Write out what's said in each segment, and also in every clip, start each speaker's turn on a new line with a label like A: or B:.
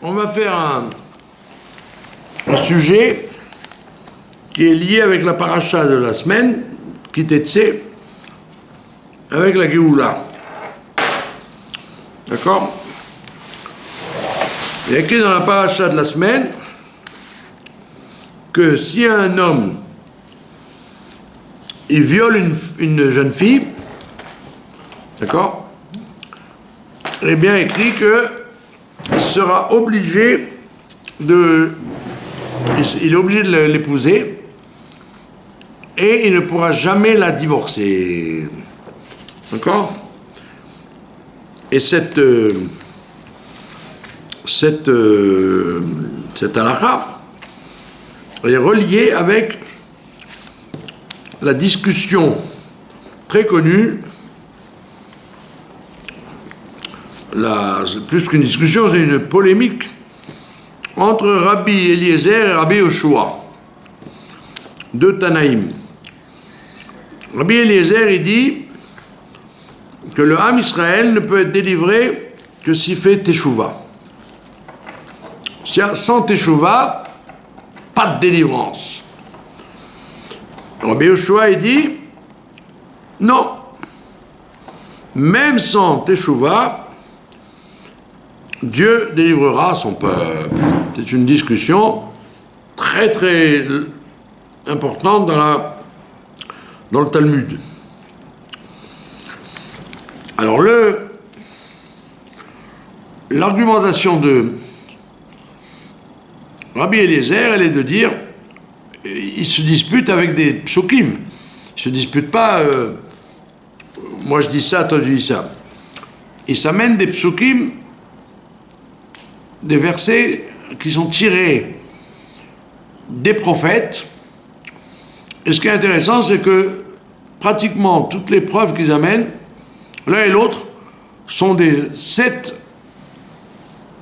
A: on va faire un sujet qui est lié avec la paracha de la semaine, qui t'est avec la Géoula. D'accord? Il est écrit dans la paracha de la semaine que si un homme il viole une jeune fille, d'accord? Il est bien écrit qu'il sera obligé il est obligé de l'épouser et il ne pourra jamais la divorcer. D'accord? Et cette halakha est reliée avec la discussion très connue, plus qu'une discussion, c'est une polémique entre Rabbi Eliezer et Rabbi Yoshua, deux Tanaïm. Rabbi Eliezer, il dit que le Ham Israël ne peut être délivré que s'il fait Teshuvah. Sans Teshuvah, pas de délivrance. Rabbi Yoshua, il dit non, même sans Teshuvah, Dieu délivrera son peuple. C'est une discussion très très importante dans le Talmud. Alors l'argumentation de Rabbi Eliezer, elle est de dire, il se dispute avec des psukim. Il ne se dispute pas, moi je dis ça, toi tu dis ça. Il s'amène des psukim, des versets qui sont tirés des prophètes. Et ce qui est intéressant, c'est que pratiquement toutes les preuves qu'ils amènent, l'un et l'autre, sont des 7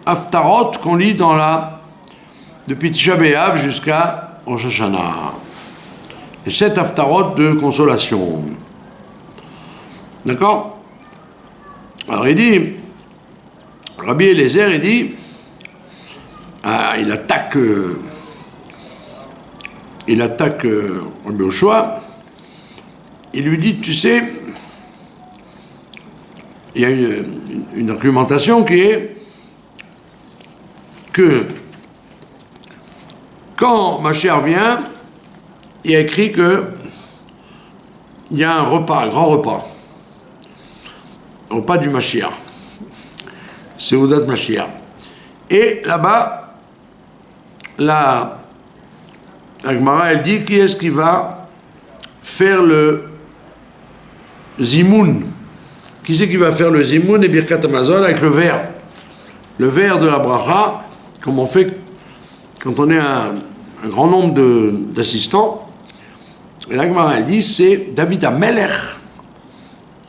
A: haftarot qu'on lit depuis Tisha B'Av jusqu'à Rosh Hashanah. Les 7 haftarot de consolation. D'accord? Alors il dit, Rabbi Eliezer, il dit, il attaque Rabbi Yoshua, il lui dit, tu sais, il y a une argumentation qui est que quand Mashiach vient, il y a écrit que il y a un repas, un grand repas, le repas du Mashiach, c'est Oudat Mashiach. Et là-bas, la Gemara, elle dit qui est-ce qui va faire le zimoun? Qui c'est qui va faire le zimoun et Birkat Hamazon avec le verre? Le verre de la bracha, comme on fait quand on est un grand nombre d'assistants. Et la Gemara, elle dit, c'est David HaMelech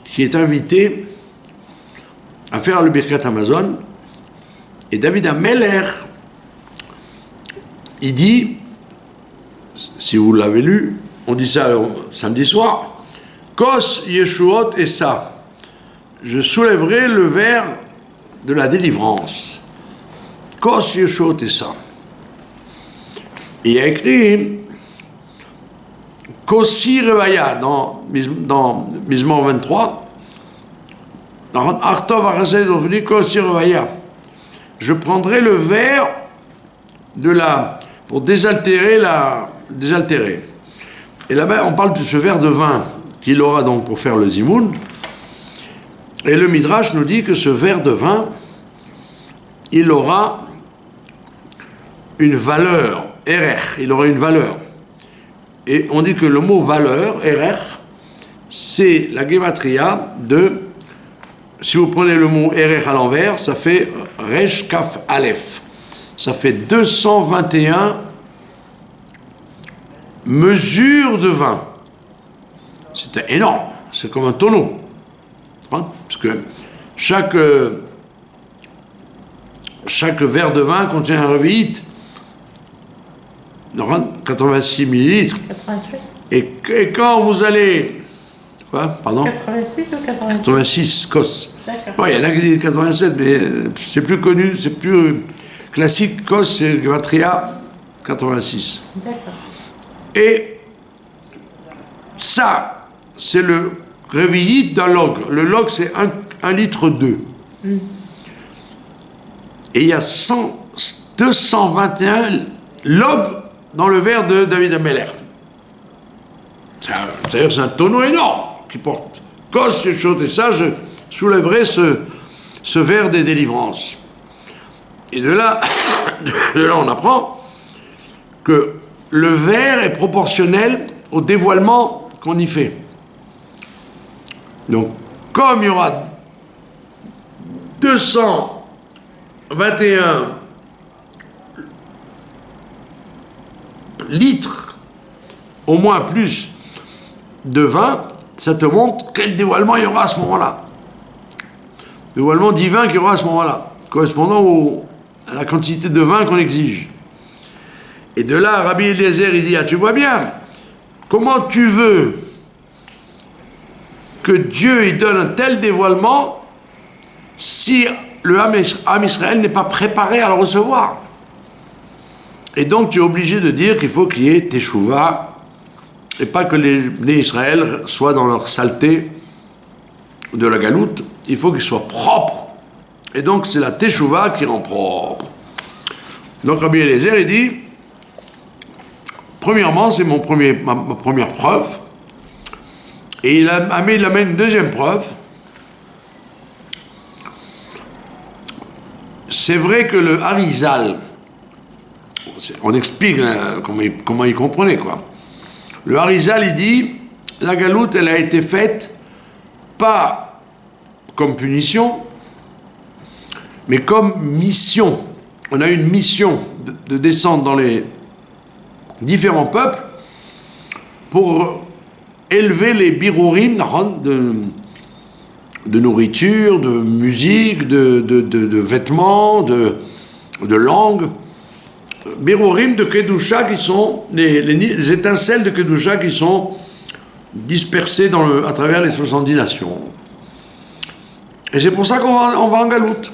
A: qui est invité à faire le Birkat Hamazon. Et David HaMelech, il dit, si vous l'avez lu, on dit ça samedi soir, Kos Yeshuot et ça. Je soulèverai le verre de la délivrance. Kos Yeshuot et ça. Il y a écrit Kosi Revaya dans Mizmor 23. Artov Arased Ovni Kosi Revaya. Je prendrai le verre pour désaltérer. Et là-bas, on parle de ce verre de vin qu'il aura donc pour faire le zimoun. Et le Midrash nous dit que ce verre de vin, il aura une valeur, erech, il aura une valeur. Et on dit que le mot valeur, erech, c'est la gematria de, si vous prenez le mot erech à l'envers, ça fait resh kaf aleph. Ça fait 221 mesures de vin. C'était énorme, c'est comme un tonneau. Parce que chaque verre de vin contient un revit, 86 millilitres.
B: 88.
A: Et quand vous allez... Quoi? Pardon?
B: 86 ou 87?
A: 86, cos.
B: D'accord.
A: Bon, il y en a qui disent 87, mais c'est plus connu, c'est plus classique, Kos, c'est Gematria 86.
B: D'accord.
A: Et ça, c'est le réveillit d'un log. Le log, c'est 1 litre 2. Et il y a 221 logs dans le verre de David Ameller. C'est-à-dire c'est un tonneau énorme qui porte Kos, Yeshut, et ça, je soulèverai ce verre des délivrances. Et de là, on apprend que le verre est proportionnel au dévoilement qu'on y fait. Donc, comme il y aura 221 litres, au moins plus, de vin, ça te montre quel dévoilement il y aura à ce moment-là. Dévoilement divin qu'il y aura à ce moment-là, correspondant à la quantité de vin qu'on exige. Et de là, Rabbi Eliezer, il dit, ah, tu vois bien, comment tu veux que Dieu il donne un tel dévoilement si le Ham Israël n'est pas préparé à le recevoir? Et donc tu es obligé de dire qu'il faut qu'il y ait Teshuvah, et pas que les Israël soient dans leur saleté de la galoute, il faut qu'ils soient propres. Et donc c'est la Teshuvah qui rend propre. Donc Rabbi Eliezer, il dit, premièrement, c'est ma première preuve, et il amène une deuxième preuve. C'est vrai que le Harizal, on explique comment il comprenait, quoi. Le Harizal, il dit, la galoute, elle a été faite pas comme punition, mais comme mission. On a eu une mission de descendre dans les différents peuples pour élever les birourim de nourriture, de musique, de vêtements, de langue. Birourim de Kedusha qui sont les étincelles de Kedusha qui sont dispersées à travers les 70 nations. Et c'est pour ça qu'on va en galoute.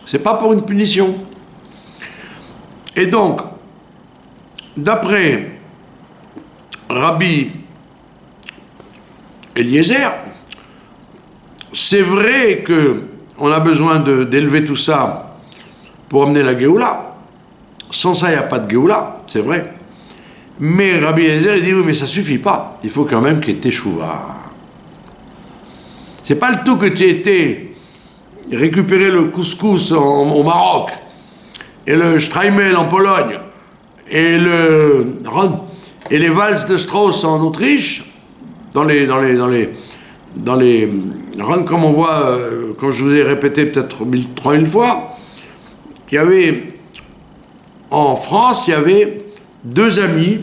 A: C'est pas pour une punition. Et donc, d'après Rabbi Eliezer, c'est vrai qu'on a besoin d'élever tout ça pour amener la Géoula. Sans ça, il n'y a pas de Géoula, c'est vrai. Mais Rabbi Eliezer, il dit, oui, mais ça ne suffit pas. Il faut quand même qu'il y ait Teshuvah. C'est pas le tout que tu aies été récupérer le couscous au Maroc, et le Streimel en Pologne, et les valses de Strauss en Autriche, dans les comme on voit, comme je vous ai répété peut-être 3000 fois, qu'il y avait en France, il y avait deux amis.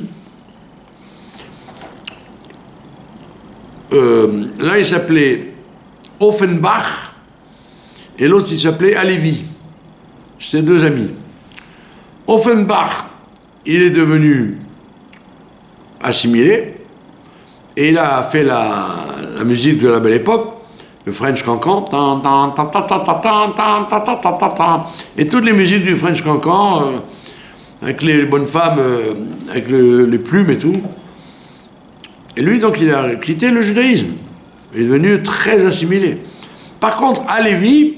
A: L'un il s'appelait Offenbach et l'autre il s'appelait Alevi. C'est deux amis. Offenbach, il est devenu assimilé et il a fait la musique de la Belle Époque, le French Cancan, et toutes les musiques du French Cancan, avec les bonnes femmes, avec les plumes et tout. Et lui, donc, il a quitté le judaïsme. Il est devenu très assimilé. Par contre, Alevi,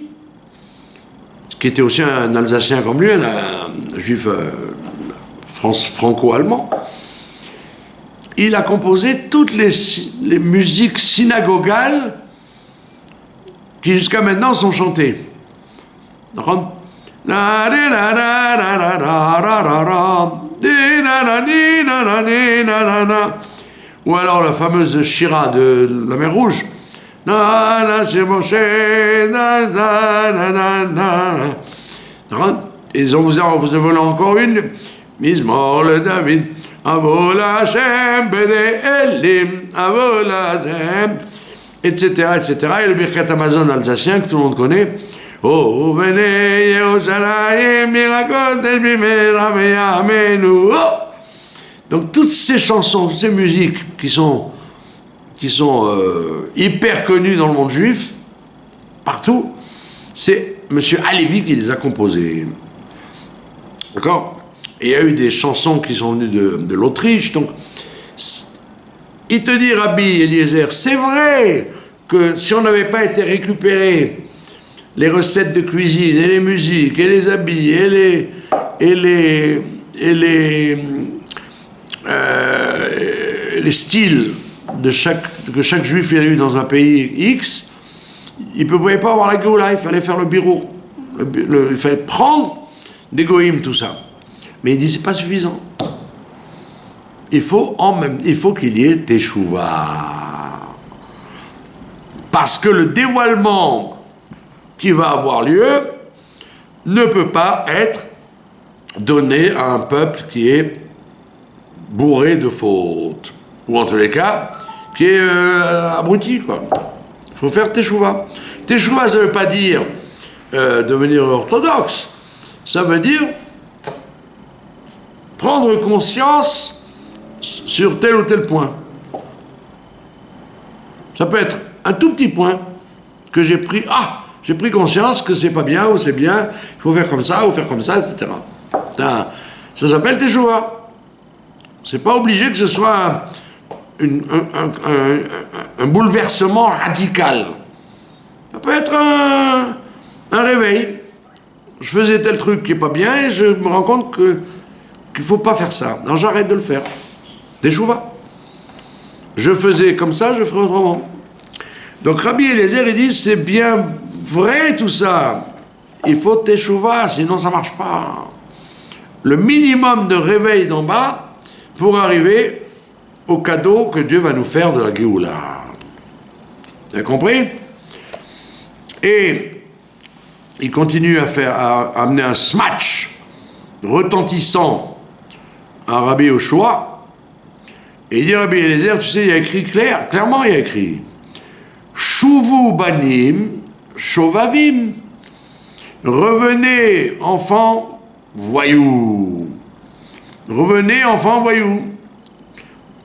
A: qui était aussi un Alsacien comme lui, un juif franco-allemand, il a composé toutes les musiques synagogales qui jusqu'à maintenant sont chantées. Ou alors la fameuse Shira de la mer Rouge. Et vous en voulez encore une. Mismor le David, Avol Hashem, Bede Elim, Avol Hashem, etc., etc. Et le Birkat Amazon alsacien que tout le monde connaît. Oh, venez, Yerushalayim, Miracle, Teshbimera, Meyamenu. Donc toutes ces chansons, toutes ces musiques qui sont hyper connues dans le monde juif, partout, c'est M. Alevi qui les a composées. D'accord? Et il y a eu des chansons qui sont venues de l'Autriche, donc il te dit, Rabbi Eliezer, c'est vrai que si on n'avait pas été récupérer les recettes de cuisine, et les musiques, et les habits, et les styles que chaque juif il a eu dans un pays X, il ne pouvait pas avoir la Géoula, il fallait faire le bureau. Il fallait prendre des goïms, tout ça. Mais il dit, c'est pas suffisant. Il faut qu'il y ait Teshuvah. Parce que le dévoilement qui va avoir lieu ne peut pas être donné à un peuple qui est bourré de fautes. Ou en tous les cas, qui est abruti, quoi. Il faut faire Teshuvah. Teshuvah, ça ne veut pas dire devenir orthodoxe. Ça veut dire prendre conscience sur tel ou tel point. Ça peut être un tout petit point que j'ai pris conscience que c'est pas bien ou c'est bien, il faut faire comme ça ou faire comme ça, etc. Ça s'appelle Teshuvah. C'est pas obligé que ce soit un bouleversement radical. Ça peut être un réveil. Je faisais tel truc qui est pas bien et je me rends compte qu'il faut pas faire ça. Alors j'arrête de le faire. Teshuvah. Je faisais comme ça, je ferai autrement. Donc Rabbi Eliezer, il dit, c'est bien vrai tout ça. Il faut Teshuvah, sinon ça marche pas. Le minimum de réveil d'en bas pour arriver au cadeau que Dieu va nous faire de la Géoula. Vous avez compris? Et il continue à amener un smatch retentissant à Rabbi Yoshua. Et il dit, Rabbi Eliezer, tu sais, il y a écrit clairement il y a écrit Shuvu banim shovavim. Revenez, enfants voyous. Revenez, enfants voyous.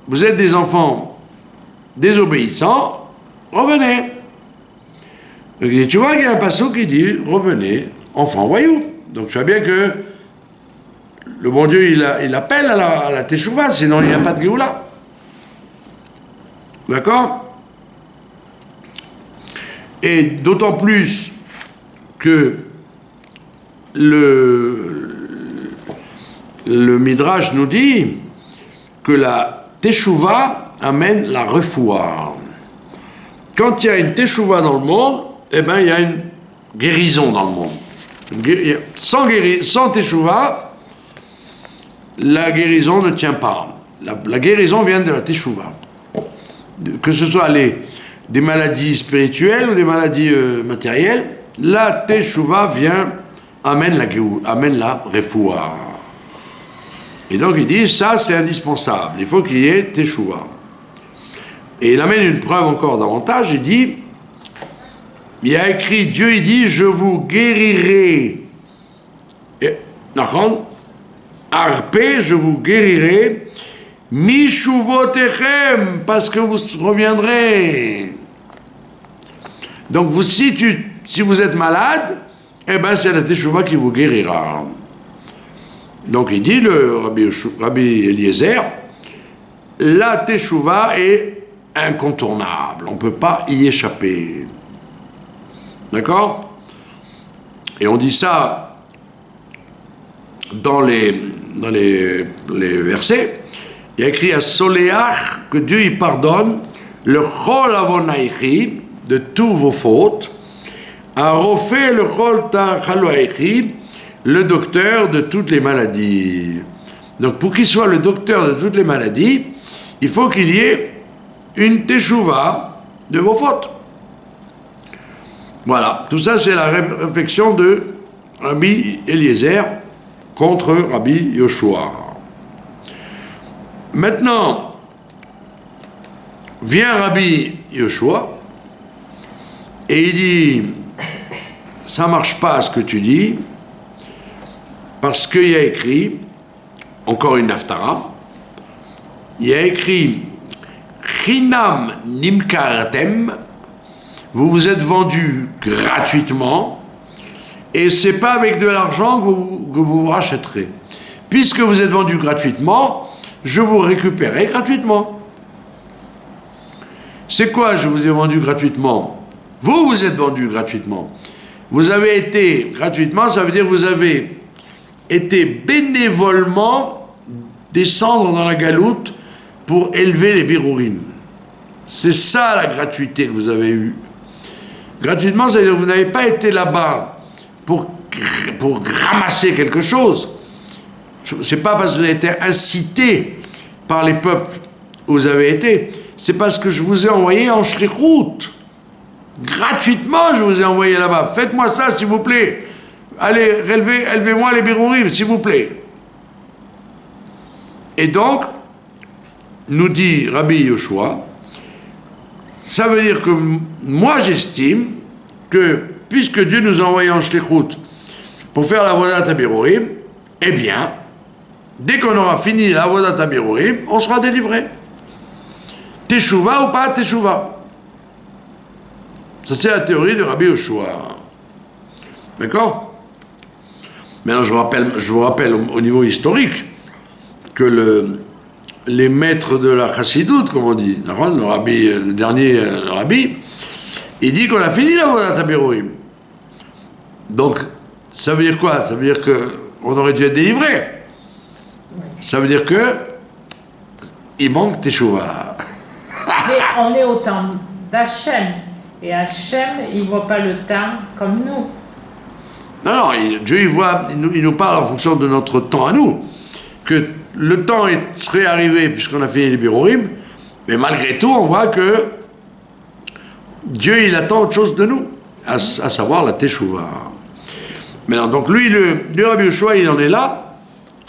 A: Vous êtes des enfants désobéissants, revenez. Donc, tu vois qu'il y a un passage qui dit revenez, enfants voyous. Donc tu vois bien que le bon Dieu il appelle à la Teshuvah, sinon il n'y a pas de Géoula. D'accord? Et d'autant plus que le Midrash nous dit que la Teshuvah amène la refoua. Quand il y a une Teshuvah dans le monde, eh bien il y a une guérison dans le monde. Sans Teshuvah, la guérison ne tient pas. La guérison vient de la Teshuvah. Que ce soit des maladies spirituelles ou des maladies matérielles, la Teshuvah amène la refoua. Et donc il dit, ça c'est indispensable, il faut qu'il y ait Teshuvah. Et il amène une preuve encore davantage, il dit, il y a écrit, Dieu il dit, je vous guérirai, Arpé, je vous guérirai, Mishuvotechem, parce que vous reviendrez. Donc si vous êtes malade, eh ben c'est la Teshuvah qui vous guérira. Donc il dit, le Rabbi Eliezer, la Teshuvah est incontournable, on ne peut pas y échapper. D'accord? Et on dit ça dans les versets. Il y a écrit à Soléach que Dieu il pardonne le chol avonaïchi de tous vos fautes, à Rofé le chol tachaloaïchi, le docteur de toutes les maladies. Donc pour qu'il soit le docteur de toutes les maladies, il faut qu'il y ait une Teshuvah de vos fautes. Voilà, tout ça c'est la réflexion de Rabbi Eliezer contre Rabbi Yoshua. Maintenant, vient Rabbi Yoshua et il dit, ça ne marche pas ce que tu dis, parce qu'il y a écrit, encore une haftara, il y a écrit Chinam nimkartem, vous vous êtes vendus gratuitement, Et c'est pas avec de l'argent que vous vous rachèterez. Puisque vous êtes vendu gratuitement, je vous récupérerai gratuitement. C'est quoi, je vous ai vendu gratuitement? Vous êtes vendu gratuitement. Vous avez été gratuitement, ça veut dire que vous avez été bénévolement descendre dans la galoute pour élever les birourim. C'est ça la gratuité que vous avez eue. Gratuitement, ça veut dire que vous n'avez pas été là-bas pour ramasser quelque chose. C'est pas parce que vous avez été incité par les peuples où vous avez été, c'est parce que je vous ai envoyé en shlichut. Gratuitement, je vous ai envoyé là-bas. Faites-moi ça, s'il vous plaît. Allez, élevez-moi les birourim, s'il vous plaît. Et donc, nous dit Rabbi Yoshua, ça veut dire que moi j'estime que, puisque Dieu nous a envoyé en shlichut pour faire la vodat birourim, eh bien, dès qu'on aura fini la vodat birourim, on sera délivré. Teshuva ou pas teshuva. Ça, c'est la théorie de Rabbi Yoshua. D'accord? Maintenant, je vous rappelle au niveau historique que les maîtres de la chassidoute, comme on dit, le dernier rabbi, il dit qu'on a fini la vodat birourim. Donc, ça veut dire quoi? Ça veut dire qu'on aurait dû être délivré. Ça veut dire que il manque teshuva.
B: Mais on est au temps d'Hachem. Et Hachem, il ne voit pas le temps comme nous.
A: Non, Dieu il nous parle en fonction de notre temps à nous. Que le temps serait arrivé puisqu'on a fini les birourim, mais malgré tout, on voit que Dieu, il attend autre chose de nous, à savoir la teshuva. Maintenant, donc lui, le Rabbi Yoshua, il en est là.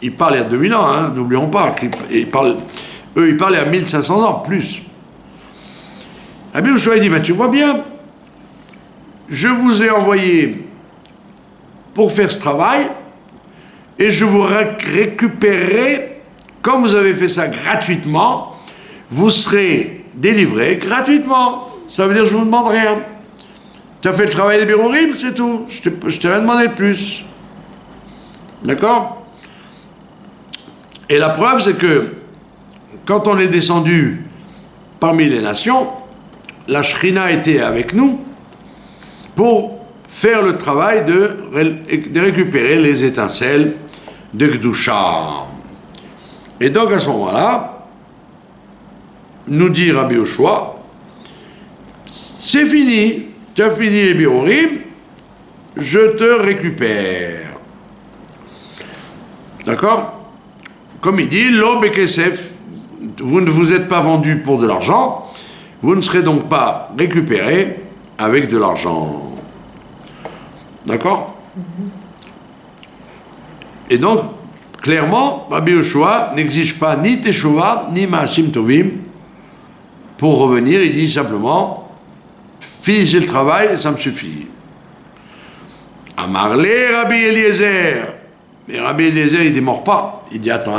A: Il parle il y a 2000 ans, hein, n'oublions pas. Eux, ils parlaient à 1500 ans, plus. Rabbi Yoshua, il dit, ben, tu vois bien, je vous ai envoyé pour faire ce travail, et je vous récupérerai, comme vous avez fait ça gratuitement, vous serez délivré gratuitement. Ça veut dire que je ne vous demande rien. Tu as fait le travail des birourim, c'est tout. Je t'ai rien demandé de plus. D'accord? Et la preuve, c'est que quand on est descendu parmi les nations, la Shrina était avec nous pour faire le travail de récupérer les étincelles de Gdusha. Et donc à ce moment-là, nous dit Rabbi Yoshua, c'est fini, tu as fini les birourim, je te récupère. D'accord? Comme il dit, lo bekesef, vous ne vous êtes pas vendu pour de l'argent, vous ne serez donc pas récupéré avec de l'argent. D'accord? Et donc, clairement, Rabbi Yoshua n'exige pas ni Teshuva, ni Maasim Tovim pour revenir. Il dit simplement, finissez le travail, ça me suffit. Amarle Rabbi Eliezer. Mais Rabbi Eliezer, il ne démord pas. Il dit, attends.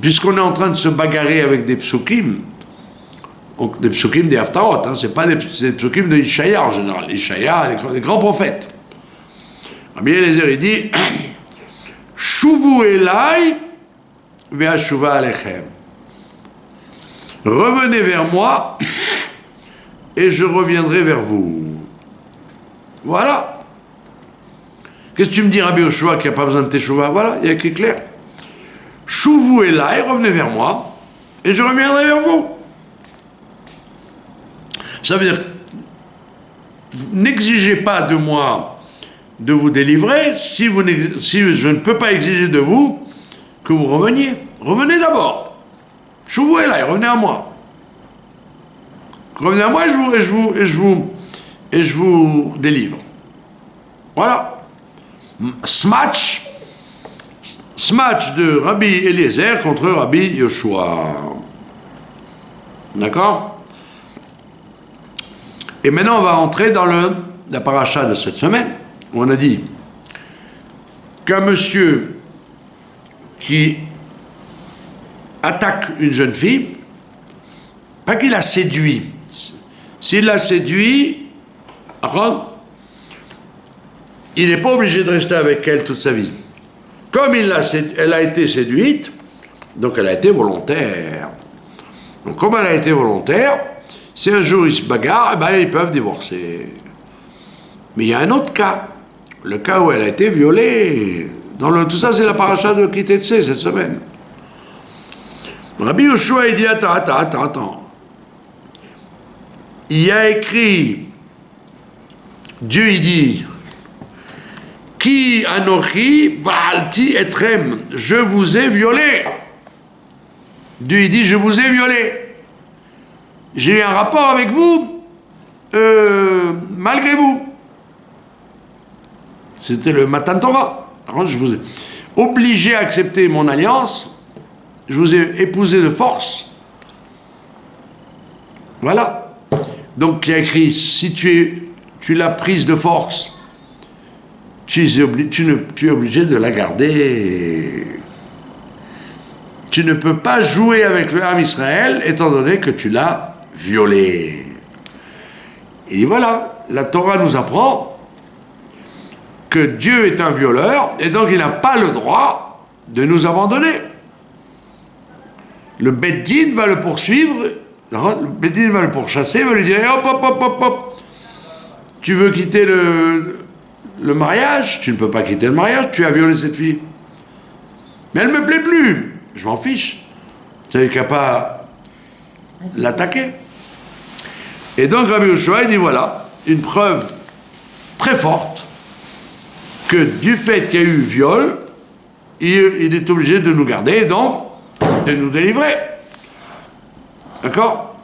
A: Puisqu'on est en train de se bagarrer avec des psukim, donc des psukim des Haftarot, hein, c'est pas des psukim de Ishaïa en général. Ishaïa, les grands prophètes. Rabbi Eliezer, il dit, Shuvu elai ve'ashuva alechem. Revenez vers moi et je reviendrai vers vous. Voilà. Qu'est-ce que tu me dis, Rabbi Yoshua, qu'il n'y a pas besoin de teshuva? Voilà, il y a écrit clair. Shuvu elai, revenez vers moi et je reviendrai vers vous. Ça veut dire, n'exigez pas de moi de vous délivrer si je ne peux pas exiger de vous que vous reveniez. Revenez d'abord. Shuvu elai, revenez à moi. Revenez à moi et je vous délivre. Voilà. Smatch de Rabbi Eliezer contre Rabbi Yoshua. D'accord? Et maintenant, on va entrer dans la paracha de cette semaine, où on a dit qu'un monsieur qui attaque une jeune fille, pas qu'il la séduit. S'il la séduit, il n'est pas obligé de rester avec elle toute sa vie. Comme elle a été séduite, donc elle a été volontaire. Donc comme elle a été volontaire, si un jour ils se bagarrent, eh ben, ils peuvent divorcer. Mais il y a un autre cas, le cas où elle a été violée. Tout ça, c'est la paracha de Kitetsé cette semaine. Rabbi Yoshua, il dit, attends. Il y a écrit, Dieu, il dit, Ki anochi ba'alti etrem, je vous ai violé. Dieu, il dit, je vous ai violé. J'ai eu un rapport avec vous, malgré vous. C'était le Matan Torah. Par contre, je vous ai obligé à accepter mon alliance. Je vous ai épousé de force. Voilà. Donc, il y a écrit, si tu l'as prise de force, tu es obligé de la garder. Tu ne peux pas jouer avec le Ham Israël, étant donné que tu l'as violé. Et voilà, la Torah nous apprend que Dieu est un violeur, et donc il n'a pas le droit de nous abandonner. Le Beth Din va le poursuivre, le Beth Din va le pourchasser, va lui dire hop, tu veux quitter le mariage, tu ne peux pas quitter le mariage, tu as violé cette fille. Mais elle ne me plaît plus, je m'en fiche. Tu n'avais qu'à pas l'attaquer. Et donc Rabbi Yoshua, il dit voilà, une preuve très forte que du fait qu'il y a eu viol, il est obligé de nous garder, donc de nous délivrer. D'accord ?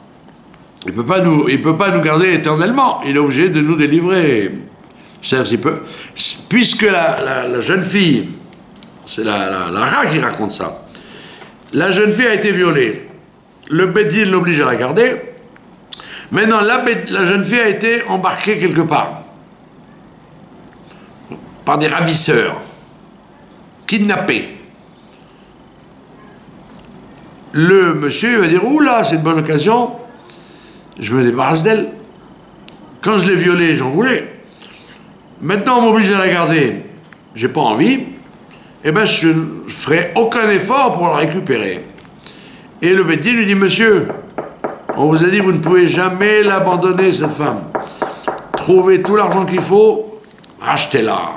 A: Il ne peut pas nous garder éternellement, il est obligé de nous délivrer. Puisque la jeune fille, c'est la Ra qui raconte ça, la jeune fille a été violée, le Beth Din l'oblige à la garder, maintenant la jeune fille a été embarquée quelque part, par des ravisseurs, kidnappés. Le monsieur va dire, oula, c'est une bonne occasion, je me débarrasse d'elle. Quand je l'ai violée, j'en voulais. Maintenant, on m'oblige à la garder, j'ai pas envie, eh bien, je ne ferai aucun effort pour la récupérer. Et le Beth Din lui dit, monsieur, on vous a dit, vous ne pouvez jamais l'abandonner, cette femme. Trouvez tout l'argent qu'il faut, rachetez-la.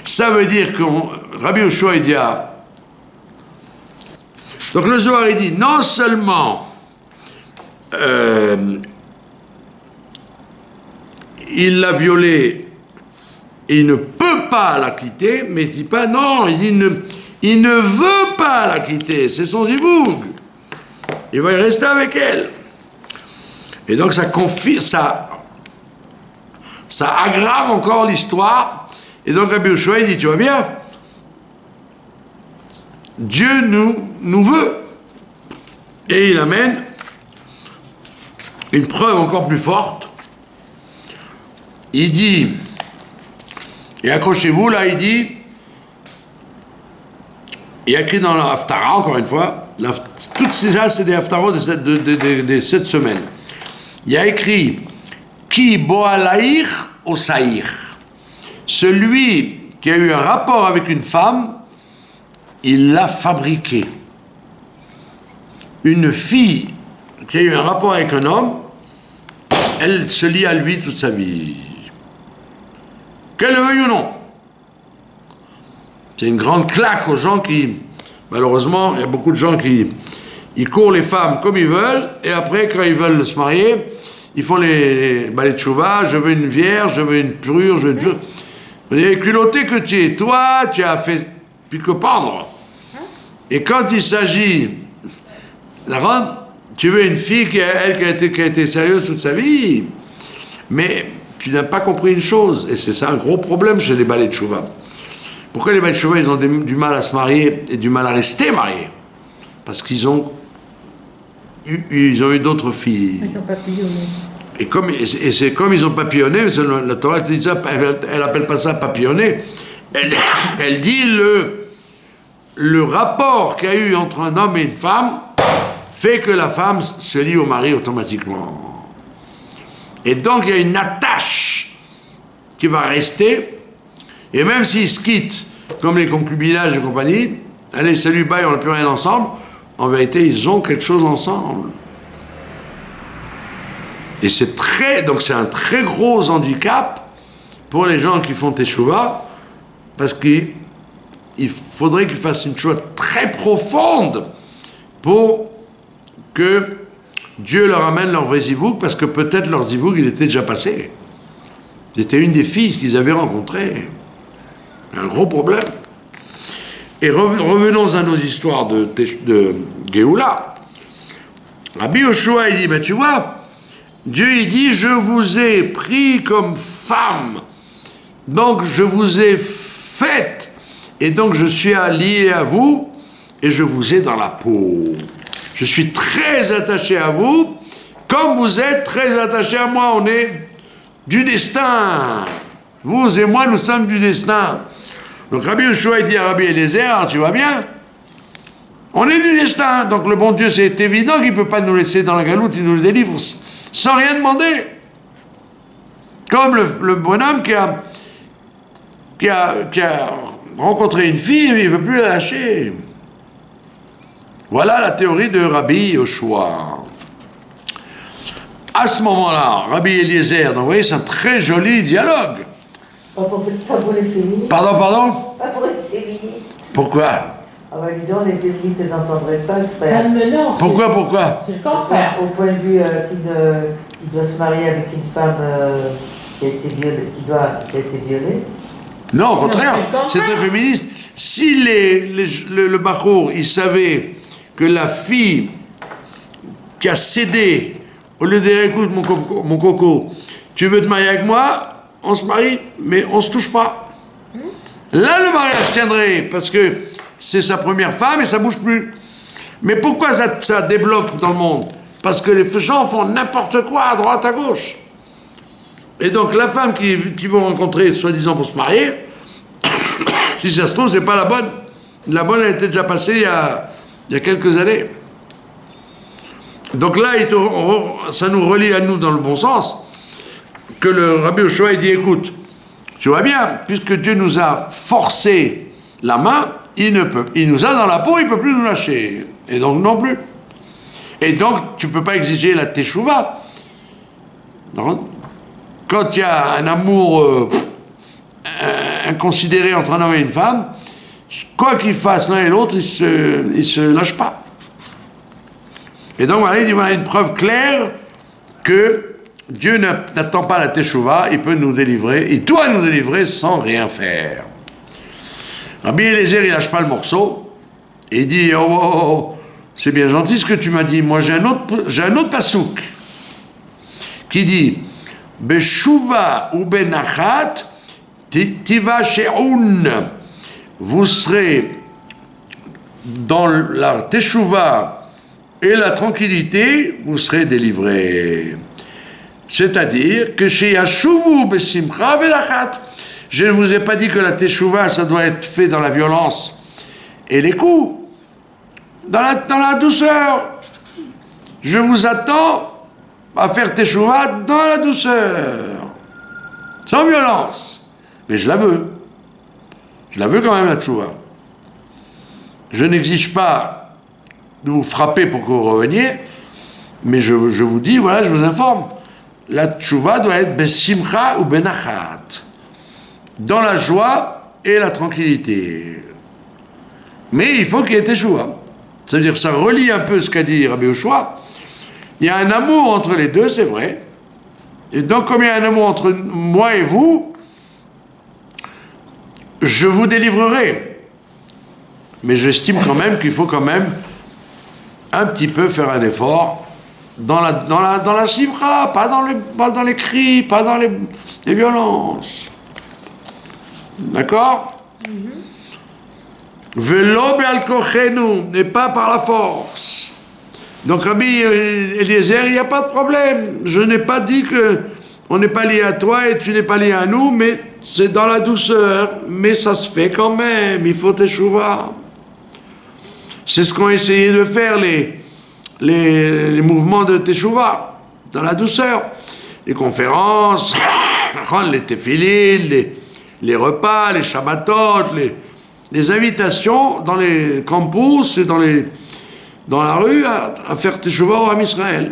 A: Ça veut dire que Rabbi Yoshua, il dit, donc le Zohar, il dit, non seulement il l'a violée et il ne peut pas la quitter, mais il ne dit pas non, il ne veut pas la quitter, c'est son ziboug. Il va y rester avec elle. Et donc ça confirme, ça aggrave encore l'histoire. Et donc Rabbi Yoshua, il dit, tu vois bien, Dieu nous veut. Et il amène une preuve encore plus forte. Il dit, et accrochez-vous, là, il dit, il y a écrit dans la Haftara, encore une fois, toutes ces âges, c'est des Haftarot de cette semaine. Il y a écrit, Ki boalaïr o saïr. Celui qui a eu un rapport avec une femme, il l'a fabriquée. Une fille qui a eu un rapport avec un homme, elle se lie à lui toute sa vie. Qu'elle le veuille ou non. C'est une grande claque aux gens qui, malheureusement, il y a beaucoup de gens qui ils courent les femmes comme ils veulent, et après, quand ils veulent se marier, ils font les balais de chouva, je veux une vierge, je veux une pure, je veux une pure. Et culotté que tu es, toi, tu as fait plus que pendre. Et quand il s'agit tu veux une fille qui a été sérieuse toute sa vie, mais tu n'as pas compris une chose, et c'est ça un gros problème chez les balais de chouva. Pourquoi les balais de chouva, ils ont du mal à se marier et du mal à rester mariés? Parce qu'ils ont eu d'autres filles.
B: Ils ont papillonné.
A: Et c'est comme ils ont papillonné, la Torah dit ça, elle n'appelle pas ça papillonner, elle dit le rapport qu'il y a eu entre un homme et une femme fait que la femme se lie au mari automatiquement. Et donc il y a une attache qui va rester, Et même s'ils se quittent, comme les concubinages et compagnie, allez, salut, bye, on n'a plus rien ensemble, en vérité, ils ont quelque chose ensemble. Et donc c'est un très gros handicap pour les gens qui font teshuva, parce qu'il faudrait qu'ils fassent une chose très profonde pour que Dieu leur amène leur vrai zivouk, parce que peut-être leur zivouk, il était déjà passé. C'était une des filles qu'ils avaient rencontrées. Un gros problème. Et revenons à nos histoires de Géoula. Rabbi Yoshua, il dit, ben tu vois, Dieu, il dit, je vous ai pris comme femme, donc je vous ai faite, et donc je suis allié à vous, et je vous ai dans la peau. Je suis très attaché à vous, comme vous êtes très attaché à moi. On est du destin. Vous et moi, nous sommes du destin. Donc Rabbi Yoshua, il dit à Rabbi Eliezer, tu vois bien, on est du destin. Donc le bon Dieu, c'est évident qu'il ne peut pas nous laisser dans la galoute, il nous le délivre sans rien demander. Comme le bonhomme qui a rencontré une fille, il ne veut plus la lâcher. Voilà la théorie de Rabbi Yoshua. À ce moment-là, Rabbi Eliezer, donc vous voyez, c'est un très joli dialogue.
C: Pas pour les féministes.
A: Pardon
C: Pas pour les féministes.
A: Pourquoi?
C: Ah bah dis donc, les féministes, elles entendraient ça, le frère.
B: Non,
A: Pourquoi
B: c'est le contraire.
C: Au point de vue qu'il doit se marier avec une femme qui a été violée.
A: Non, au contraire,
B: c'est le contraire.
A: c'est très féministe. Si le Bachour, il savait que la fille qui a cédé, au lieu de dire, écoute mon coco, tu veux te marier avec moi, on se marie, mais on se touche pas. Là, le mariage tiendrait, parce que c'est sa première femme et ça bouge plus. Mais pourquoi ça débloque dans le monde? Parce que les gens font n'importe quoi à droite, à gauche. Et donc la femme qu'ils vont rencontrer, soi-disant pour se marier, si ça se trouve, c'est pas la bonne. La bonne, elle était déjà passée il y a quelques années. Donc là, ça nous relie à nous dans le bon sens, que le Rabbi Yoshua, il dit, écoute, tu vois bien, puisque Dieu nous a forcé la main, il nous a dans la peau, il ne peut plus nous lâcher. Et donc non plus. Et donc, tu ne peux pas exiger la teshuva. Quand il y a un amour inconsidéré entre un homme et une femme, quoi qu'ils fassent l'un et l'autre, ils ne se lâchent pas. Et donc, voilà, il dit, voilà une preuve claire que Dieu n'attend pas la teshuva, il peut nous délivrer, il doit nous délivrer sans rien faire. Rabbi Eliezer, il lâche pas le morceau, et il dit, oh, c'est bien gentil ce que tu m'as dit, moi j'ai un autre pasouk, qui dit, Beshuva ou benachat, tiva she'un, vous serez dans la teshuva et la tranquillité, vous serez délivrés. C'est-à-dire que chez Yashuvu besimcha velachat, je ne vous ai pas dit que la teshuva, ça doit être fait dans la violence et les coups, dans la douceur. Je vous attends à faire teshuva dans la douceur, sans violence. Mais je la veux. Je la veux quand même, la teshuva. Je n'exige pas de vous frapper pour que vous reveniez, mais je vous dis, voilà, je vous informe. La teshuva doit être besimcha ou benachat, dans la joie et la tranquillité. Mais il faut qu'il y ait teshuva. C'est-à-dire, ça relie un peu ce qu'a dit Rabbi Yoshua. Il y a un amour entre les deux, c'est vrai. Et donc, comme il y a un amour entre moi et vous, je vous délivrerai. Mais j'estime quand même qu'il faut quand même un petit peu faire un effort dans la simcha, pas dans les cris, pas dans les violences. D'accord? Velo be'al kochenu, n'est pas par la force. Donc Rabbi Eliezer, il n'y a pas de problème. Je n'ai pas dit que on n'est pas lié à toi et tu n'es pas lié à nous, mais c'est dans la douceur. Mais ça se fait quand même, il faut teshuva. C'est ce qu'ont essayé de faire les mouvements de teshuva, dans la douceur. Les conférences, les téphilines, les repas, les Shabbatot, les invitations dans les campus et dans la rue à faire Teshuvah au Ham Israël.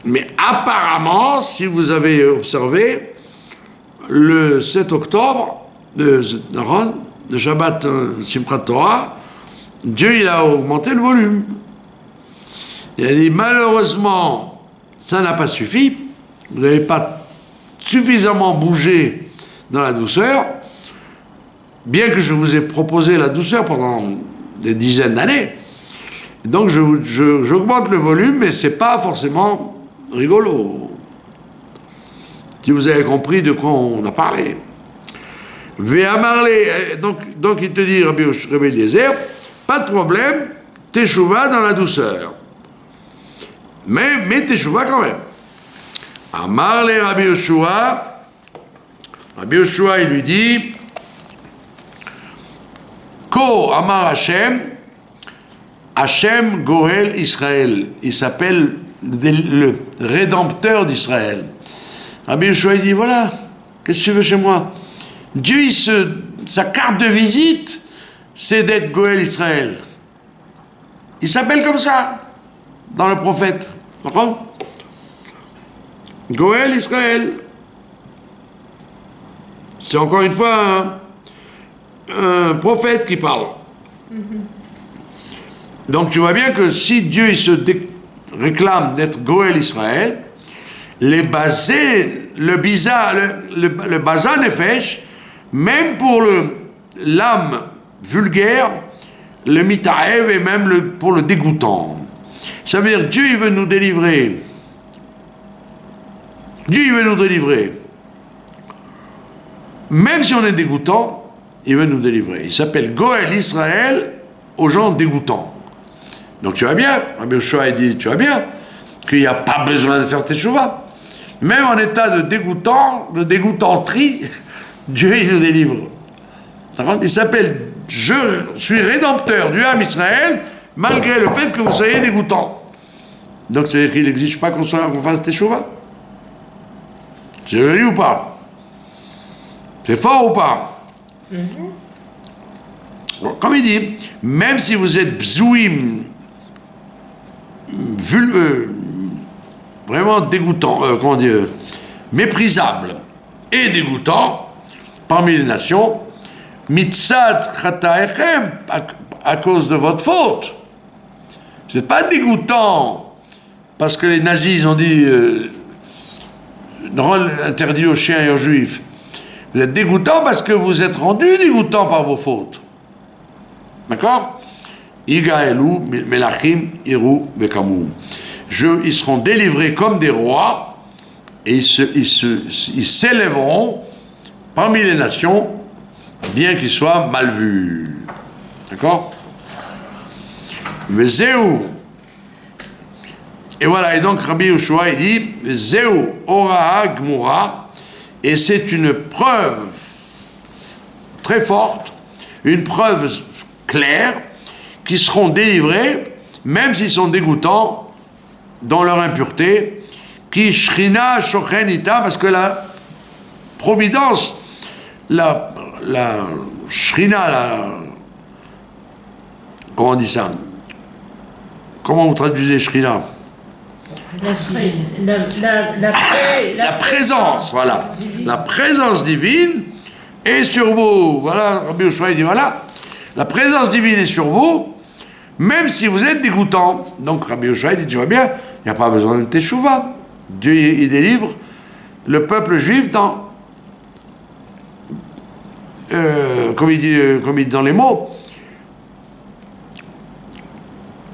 A: Mais apparemment, si vous avez observé, le 7 octobre de Shabbat Simchat Torah, Dieu il a augmenté le volume. Il a dit malheureusement, ça n'a pas suffi, vous n'avez pas suffisamment bougé dans la douceur, bien que je vous ai proposé la douceur pendant des dizaines d'années. Donc j'augmente le volume, mais c'est pas forcément rigolo. Si vous avez compris de quoi on a parlé. Donc il te dit, Rabbi Eliezer, pas de problème, teshuva dans la douceur. Mais teshuva quand même. Amarle Rabbi Yoshua, il lui dit, Ko Amar Hashem Goel Israël. Il s'appelle le rédempteur d'Israël. Rabbi Yoshua il dit, voilà, qu'est-ce que tu veux chez moi? Dieu, sa carte de visite, c'est d'être Goël Israël. Il s'appelle comme ça, dans le prophète. D'accord? Goël Israël. C'est encore une fois un prophète qui parle. Donc tu vois bien que si Dieu il se réclame d'être Goël Israël, le Baza Nefesh, même pour l'âme vulgaire, le Mitaev et même pour le dégoûtant. Ça veut dire Dieu il veut nous délivrer. Dieu il veut nous délivrer. Même si on est dégoûtant, il veut nous délivrer. Il s'appelle Goël Israël aux gens dégoûtants. Donc tu vois bien, Rabbi Yoshua dit, tu vois bien qu'il n'y a pas besoin de faire teshuva. Même en état de dégoûtanterie, Dieu il nous délivre. Il s'appelle je suis rédempteur du Ham Israël, malgré le fait que vous soyez dégoûtant. Donc c'est-à-dire qu'il n'exige pas qu'on fasse teshuva. C'est joli ou pas? C'est fort ou pas? Comme il dit, même si vous êtes bzouim, vraiment dégoûtant, comment dire, méprisable et dégoûtant parmi les nations, mitzat chataechem, à cause de votre faute. Vous n'êtes pas dégoûtant parce que les nazis ont dit interdit aux chiens et aux juifs. Vous êtes dégoûtant parce que vous êtes rendu dégoûtant par vos fautes. D'accord? Igaelu, Melachim, Iru, Bekamou. Ils seront délivrés comme des rois et ils s'élèveront parmi les nations, bien qu'ils soient mal vus. D'accord? Vezeu. Et voilà, et donc Rabbi Yoshua il dit Zeu Oraha Gmura, et c'est une preuve très forte, une preuve claire, qui seront délivrés, même s'ils sont dégoûtants dans leur impureté, qui Shrina Shochenita, parce que la providence, la Shrina, comment on dit ça? Comment vous traduisez Shrina? La présence, voilà. La présence divine est sur vous. Voilà, Rabbi Yoshua dit, voilà, la présence divine est sur vous, même si vous êtes dégoûtant. Donc Rabbi Yoshua dit, tu vois bien, il n'y a pas besoin de teshuva. Dieu, il délivre le peuple juif dans, comme il dit dans les mots,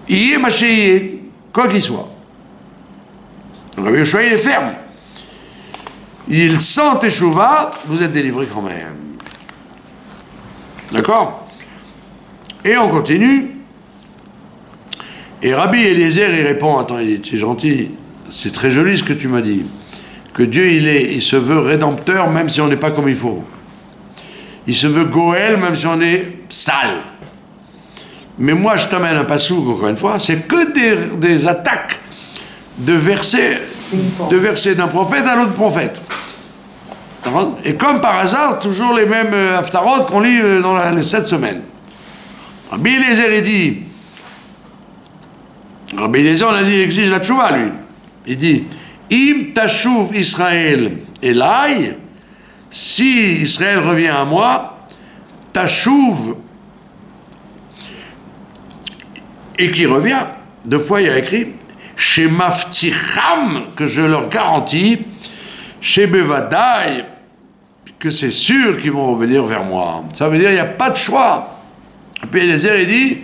A: Yé Mashiach, quoi qu'il soit. Rabbi Yoshua, il est ferme. Il sent teshuva, vous êtes délivré quand même. D'accord? Et on continue. Et Rabbi Eliezer, il répond, attends, il dit, c'est gentil, c'est très joli ce que tu m'as dit. Que Dieu, il se veut rédempteur, même si on n'est pas comme il faut. Il se veut Goël, même si on est sale. Mais moi, je t'amène un passouk, encore une fois, c'est que des attaques de versets d'un prophète à l'autre prophète. Et comme par hasard, toujours les mêmes haftarot qu'on lit dans cette semaine. Rabbi Eliezer, il dit, Rabbi Eliezer, on a dit, il exige la tchouva, lui. Il dit, Im tashuv Israël elai, si Israël revient à moi, tashuv, et qui revient, 2 fois il y a écrit, chez Mafticham, que je leur garantis, chez Bevadaï, que c'est sûr qu'ils vont revenir vers moi. Ça veut dire qu'il n'y a pas de choix. Et puis Eliezer, il dit,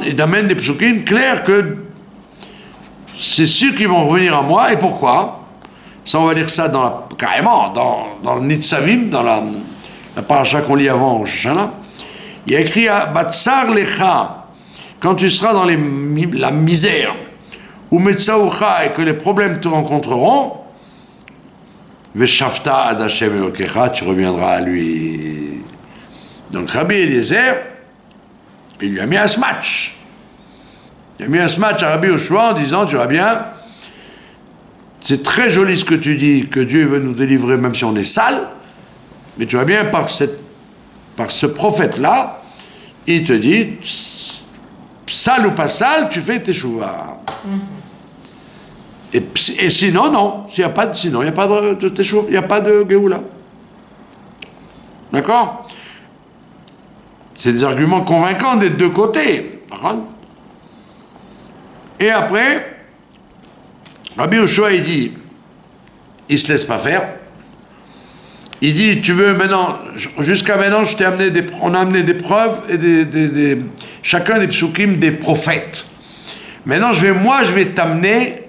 A: il amène des psukim clairs que c'est sûr qu'ils vont revenir à moi. Et pourquoi? Ça, on va lire ça carrément dans le Nitzavim, dans la paracha qu'on lit avant Shoshana. Il y a écrit à Batsar Lecha, quand tu seras dans la misère, ou Metzaoucha, et que les problèmes te rencontreront, Veshavta ad Hashem Elokecha, tu reviendras à lui. Donc Rabbi Eliezer, il lui a mis un smatch. Il a mis un smatch à Rabbi Yoshua en disant, tu vois bien, c'est très joli ce que tu dis, que Dieu veut nous délivrer même si on est sale, mais tu vois bien, par ce prophète-là, il te dit, sale ou pas sale, tu fais tes chouvas. Et sinon, non. S'il n'y a pas de sinon, il n'y a pas de teshuva, il n'y a pas de Géoula. D'accord? C'est des arguments convaincants des deux côtés. Et après, Rabbi Yoshua, il dit, il ne se laisse pas faire. Il dit, tu veux maintenant, jusqu'à maintenant, on a amené des preuves et chacun des psukim des prophètes. Maintenant, je vais t'amener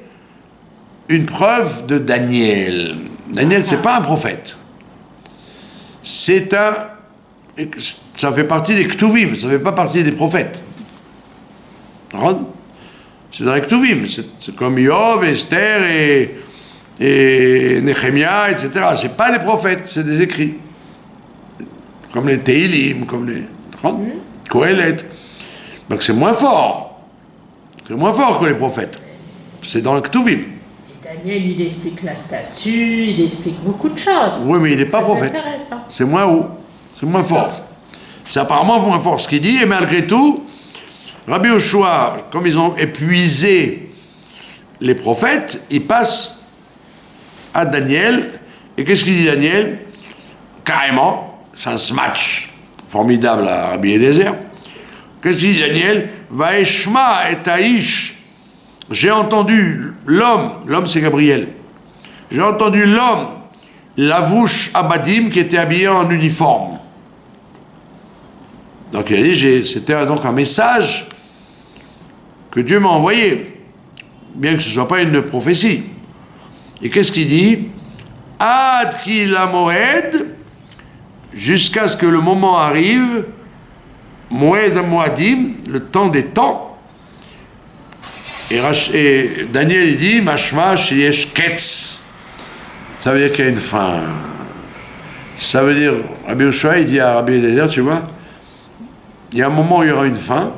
A: une preuve de Daniel. Daniel, c'est pas un prophète. Ça fait partie des Ktuvim, ça fait pas partie des prophètes. C'est dans les Ktuvim, c'est comme Yov, Esther et Nehemia, etc. C'est pas des prophètes, c'est des écrits. Comme les Teilim, comme les Kohelet. Donc c'est moins fort. C'est moins fort que les prophètes. C'est dans les Ktuvim.
B: Daniel, il explique la statue, il explique beaucoup de choses.
A: Oui, mais il n'est pas prophète. C'est moins haut, c'est moins fort. C'est apparemment moins fort ce qu'il dit, et malgré tout, Rabbi Yoshua, comme ils ont épuisé les prophètes, ils passent à Daniel. Et qu'est-ce qu'il dit Daniel? Carrément, c'est un smatch formidable à Rabbi Eliezer. Qu'est-ce qu'il dit Daniel? Vaeshma et Taïch. J'ai entendu l'homme c'est Gabriel, j'ai entendu l'homme, Lavouche Abadim, qui était habillé en uniforme. Donc il a dit, c'était donc un message que Dieu m'a envoyé, bien que ce ne soit pas une prophétie. Et qu'est-ce qu'il dit? Ad ki la moed, jusqu'à ce que le moment arrive, moed moadim, le temps des temps. Et Daniel il dit, mashma sheyesh ketz. Ça veut dire qu'il y a une fin. Ça veut dire, Rabbi Yoshua, il dit à Rabbi Eliezer, tu vois, il y a un moment où il y aura une fin,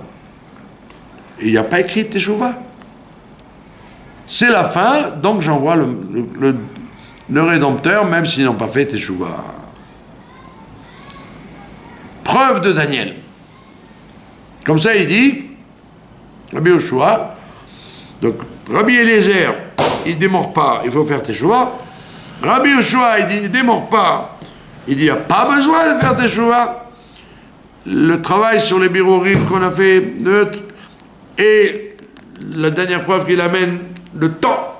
A: et il n'y a pas écrit Teshuvah. C'est la fin, donc j'envoie le Rédempteur, même s'ils n'ont pas fait Teshuvah. Preuve de Daniel. Comme ça, il dit, Rabbi Yoshua, donc Rabbi Eliezer, il ne démord pas, il faut faire Teshuvah. Rabbi Yoshua, il dit, il ne démord pas, il dit, il n'y a pas besoin de faire Teshuvah. Le travail sur les birorim qu'on a fait, et la dernière preuve qu'il amène, le temps,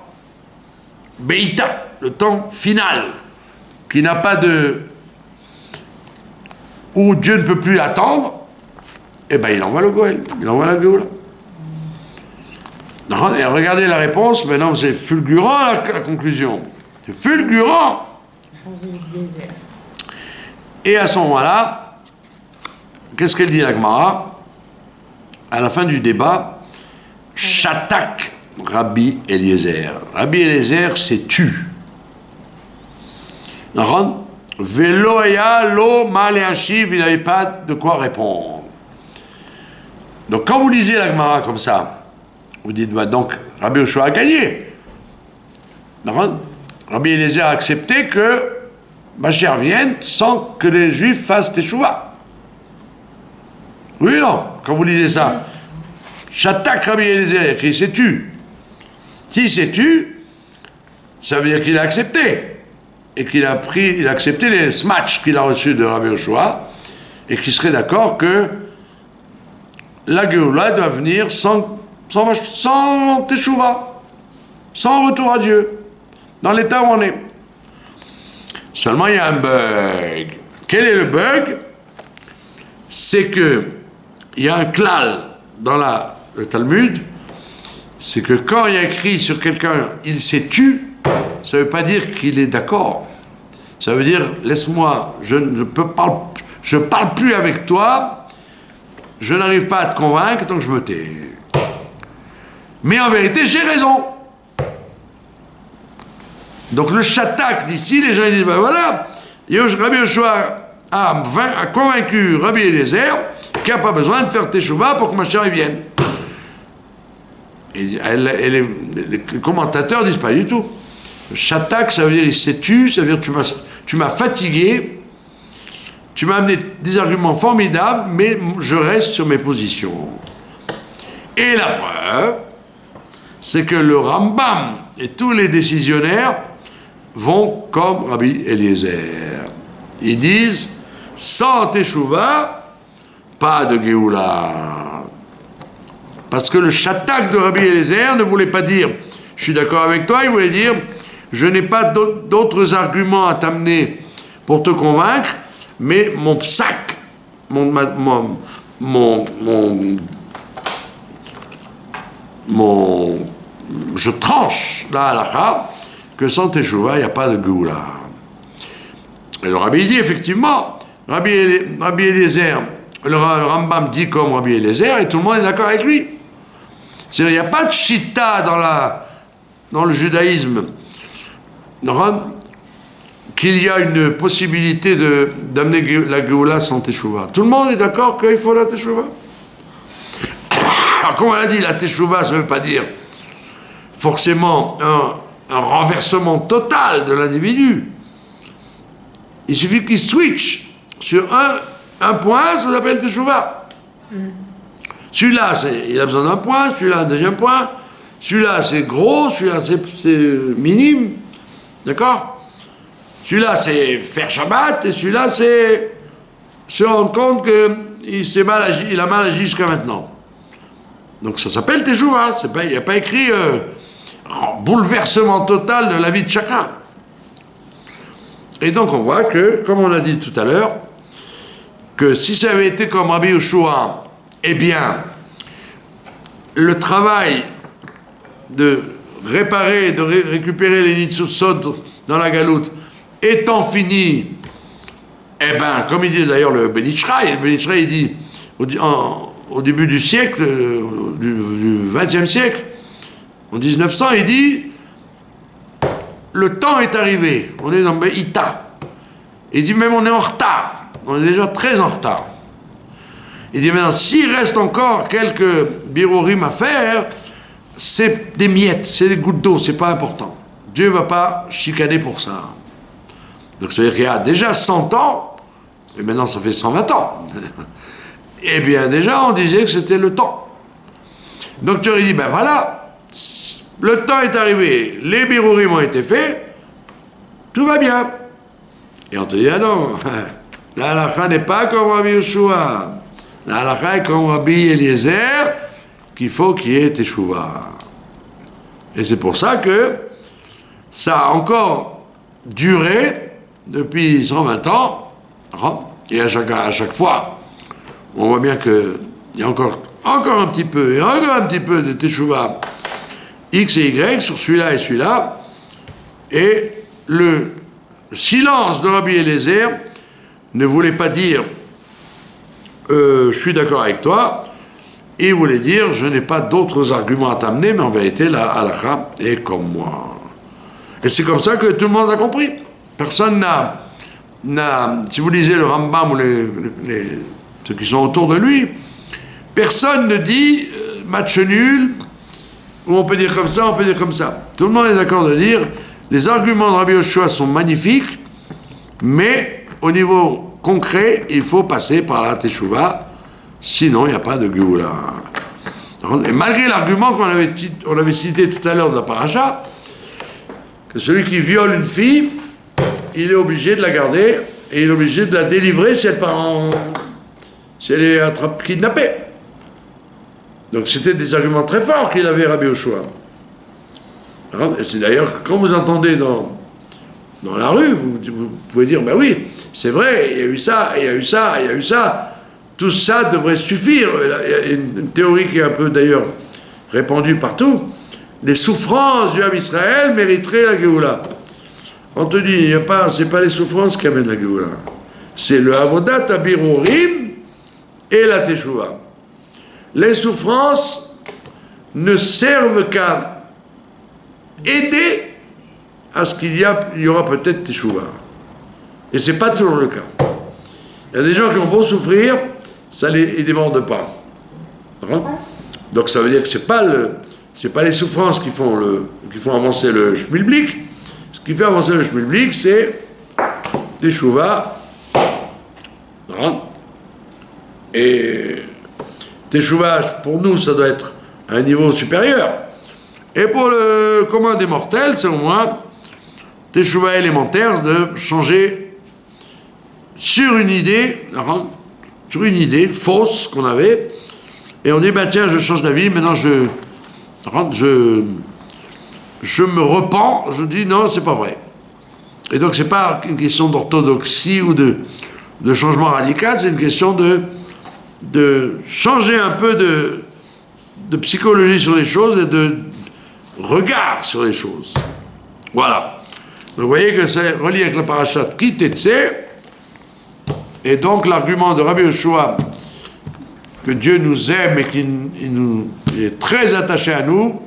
A: Beïta, le temps final, qui n'a pas de... où Dieu ne peut plus attendre, eh bien il envoie le Goël, il envoie la Géoula. Et regardez la réponse, maintenant c'est fulgurant la conclusion. C'est fulgurant. Et à ce moment-là, qu'est-ce qu'elle dit la Gemara? À la fin du débat, Shatak Rabbi Eliezer. Rabbi Eliezer s'est tu. Veloya lo maléachiv, il n'avait pas de quoi répondre. Donc quand vous lisez la Gemara comme ça, vous dites, bah donc, Rabbi Yoshua a gagné. Rabbi Eliezer a accepté que Mashiach vienne sans que les Juifs fassent teshuva. Oui ou non? Quand vous lisez ça, Shatak Rabbi Eliezer, il y a écrit c'est tu. Si c'est tu, ça veut dire qu'il a accepté. Et qu'il a accepté les smatchs qu'il a reçus de Rabbi Yoshua, et qu'il serait d'accord que la Géoula doit venir sans teshuva, sans retour à Dieu, dans l'état où on est. Seulement, il y a un bug. Quel est le bug? C'est que il y a un klal dans le Talmud, c'est que quand il y a écrit sur quelqu'un « il s'est tu », ça ne veut pas dire qu'il est d'accord. Ça veut dire « laisse-moi, je parle plus avec toi, je n'arrive pas à te convaincre, donc je me tais. » Mais en vérité, j'ai raison. Donc le shatak d'ici, les gens ils disent « ben voilà, Rabbi Yoshua a convaincu Rabbi Eliezer qu'il n'y a pas besoin de faire teshuva pour que Mashiach vienne. » Et les commentateurs disent pas du tout. Shatak, ça veut dire il s'est tu, ça veut dire tu m'as fatigué, tu m'as amené des arguments formidables, mais je reste sur mes positions. Et la preuve, c'est que le Rambam et tous les décisionnaires vont comme Rabbi Eliezer. Ils disent, sans teshuva, pas de Géoula. Parce que le shatak de Rabbi Eliezer ne voulait pas dire « je suis d'accord avec toi », il voulait dire « je n'ai pas d'autres arguments à t'amener pour te convaincre, mais mon psak, je tranche la halakha que sans teshuva, il n'y a pas de Géoula. » Et le Rabbi dit effectivement, Rabbi Eliezer, le Rambam dit comme Rabbi Eliezer, et tout le monde est d'accord avec lui. C'est-à-dire, il n'y a pas de shita dans le judaïsme qu'il y a une possibilité d'amener la Géoula sans teshuva. Tout le monde est d'accord qu'il faut la teshuva. Alors, comme on l'a dit, la teshuva, ça ne veut pas dire forcément un renversement total de l'individu. Il suffit qu'il switch sur un point, ça s'appelle teshuva. Celui-là, il a besoin d'un point, celui-là, un deuxième point, celui-là, c'est gros, celui-là, c'est minime, d'accord? Celui-là, c'est faire Shabbat, et celui-là, c'est se rendre compte qu'il a mal agi jusqu'à maintenant. Donc ça s'appelle teshuva, il n'y a pas écrit bouleversement total de la vie de chacun. Et donc on voit que, comme on l'a dit tout à l'heure, que si ça avait été comme Rabbi Yoshua, eh bien, le travail de réparer, de récupérer les nitzutzot dans la galoute étant fini, eh bien, comme il dit d'ailleurs le Ben Ishraï il dit au début du siècle, du XXe siècle, en 1900, il dit le temps est arrivé, on est dans Ita. Il dit même on est en retard, on est déjà très en retard. Il dit maintenant, s'il reste encore quelques birorim à faire, c'est des miettes, c'est des gouttes d'eau, c'est pas important. Dieu ne va pas chicaner pour ça. Donc ça veut dire qu'il y a déjà 100 ans, et maintenant ça fait 120 ans. Eh bien déjà on disait que c'était le temps. Donc tu aurais dit, ben voilà, le temps est arrivé, les birorim ont été faits, tout va bien. Et on te dit, ah non, la halakha n'est pas comme Rabbi Yoshua. La halakha est comme Rabbi Eliezer, qu'il faut qu'il y ait teshuva. Et c'est pour ça que ça a encore duré depuis 120 ans, et à chaque fois, on voit bien qu'il y a encore un petit peu, et encore un petit peu de teshuva X et Y sur celui-là et celui-là, et le silence de Rabbi Eliezer ne voulait pas dire je suis d'accord avec toi, il voulait dire je n'ai pas d'autres arguments à t'amener, mais en vérité la halakha est comme moi. Et c'est comme ça que tout le monde a compris. Personne n'a si vous lisez le Rambam ou ceux qui sont autour de lui, personne ne dit match nul, ou on peut dire comme ça, on peut dire comme ça. Tout le monde est d'accord de dire les arguments de Rabbi Yoshua sont magnifiques, Mais au niveau concret, il faut passer par la Teshuvah, sinon il n'y a pas de Géoula. Et malgré l'argument qu'on avait cité tout à l'heure de la paracha, que celui qui viole une fille, il est obligé de la garder et il est obligé de la délivrer si elle est kidnappée. Donc c'était des arguments très forts qu'il avait Rabbi Yoshua. Et c'est d'ailleurs, quand vous entendez dans la rue, vous pouvez dire, ben oui, c'est vrai, il y a eu ça, il y a eu ça, il y a eu ça. Tout ça devrait suffire. Il y a une théorie qui est un peu d'ailleurs répandue partout. Les souffrances du Ham Israël mériteraient la Géoula. On te dit, c'est pas les souffrances qui amènent la Géoula. C'est le Avodat Abirurim et la Teshuvah. Les souffrances ne servent qu'à aider à ce qu'il y aura peut-être Teshuvah. Et c'est pas toujours le cas. Il y a des gens qui ont beau souffrir, ils ne débordent pas. Donc ça veut dire que c'est pas les souffrances qui font avancer le shmilblik. Ce qui fait avancer le shmilblik, c'est Teshuvah. Et Teshuvah, pour nous, ça doit être à un niveau supérieur. Et pour le commun des mortels, c'est au moins Teshuvah élémentaire de changer sur une idée fausse qu'on avait, et on dit, bah tiens, je change d'avis, maintenant je me repens, je dis non, c'est pas vrai. Et donc c'est pas une question d'orthodoxie ou de changement radical, c'est une question de changer un peu de psychologie sur les choses et de regard sur les choses. Voilà. Donc vous voyez que c'est relié avec la parashat Ki Tetzeh, et donc l'argument de Rabbi Yoshua que Dieu nous aime et qu'il est très attaché à nous,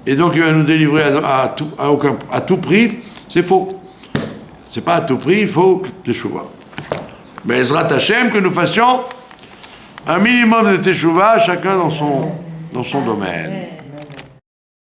A: et donc il va nous délivrer à tout prix, c'est faux. C'est pas à tout prix, il faut Teshuvah. Mais Ezrat Hashem, que nous fassions un minimum de Teshuvah, chacun dans son domaine.